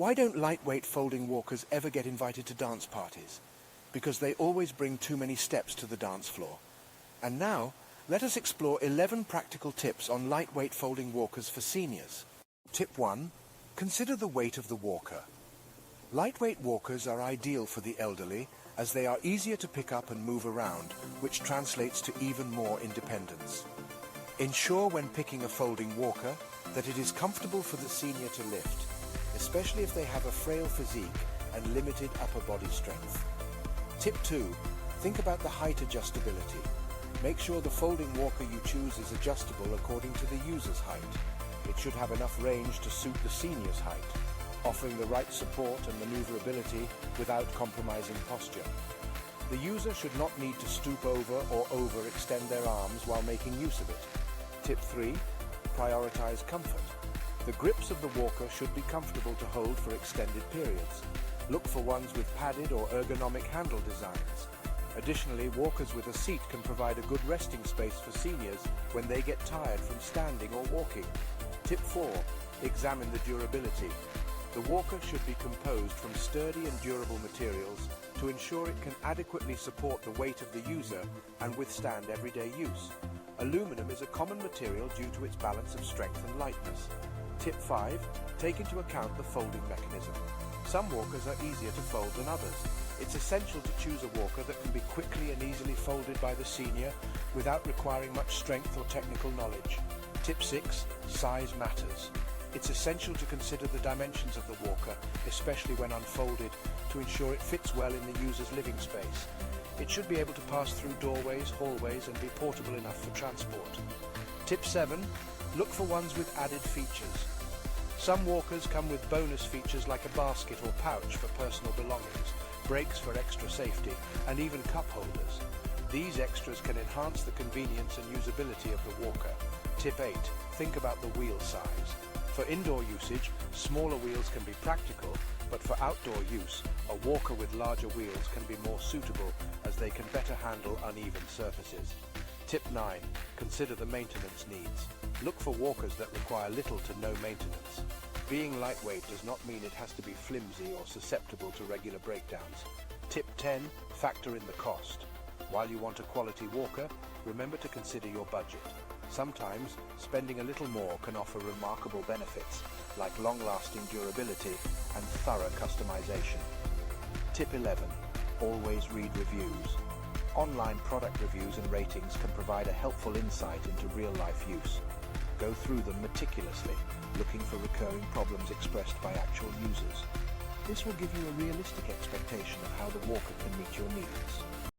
Why don't lightweight folding walkers ever get invited to dance parties? Because they always bring too many steps to the dance floor. And now, let us explore 11 practical tips on lightweight folding walkers for seniors. Tip 1. Consider the weight of the walker. Lightweight walkers are ideal for the elderly as they are easier to pick up and move around, which translates to even more independence. Ensure when picking a folding walker that it is comfortable for the senior to lift, especially if they have a frail physique and limited upper body strength. Tip 2. Think about the height adjustability. Make sure the folding walker you choose is adjustable according to the user's height. It should have enough range to suit the senior's height, offering the right support and maneuverability without compromising posture. The user should not need to stoop over or overextend their arms while making use of it. Tip 3. Prioritize comfort. The grips of the walker should be comfortable to hold for extended periods. Look for ones with padded or ergonomic handle designs. Additionally, walkers with a seat can provide a good resting space for seniors when they get tired from standing or walking. Tip 4. Examine the durability. The walker should be composed from sturdy and durable materials to ensure it can adequately support the weight of the user and withstand everyday use. Aluminum is a common material due to its balance of strength and lightness. Tip 5. Take into account the folding mechanism. Some walkers are easier to fold than others. It's essential to choose a walker that can be quickly and easily folded by the senior without requiring much strength or technical knowledge. Tip 6. Size matters. It's essential to consider the dimensions of the walker, especially when unfolded, to ensure it fits well in the user's living space. It should be able to pass through doorways, hallways, and be portable enough for transport. Tip 7. Look for ones with added features. Some walkers come with bonus features like a basket or pouch for personal belongings, brakes for extra safety, and even cup holders. These extras can enhance the convenience and usability of the walker. Tip 8. Think about the wheel size. For indoor usage, smaller wheels can be practical, but for outdoor use, a walker with larger wheels can be more suitable as they can better handle uneven surfaces. Tip 9. Consider the maintenance needs. Look for walkers that require little to no maintenance. Being lightweight does not mean it has to be flimsy or susceptible to regular breakdowns. Tip 10. Factor in the cost. While you want a quality walker, remember to consider your budget. Sometimes, spending a little more can offer remarkable benefits, like long-lasting durability and thorough customization. Tip 11. Always read reviews. Online product reviews and ratings can provide a helpful insight into real-life use. Go through them meticulously, looking for recurring problems expressed by actual users. This will give you a realistic expectation of how the walker can meet your needs.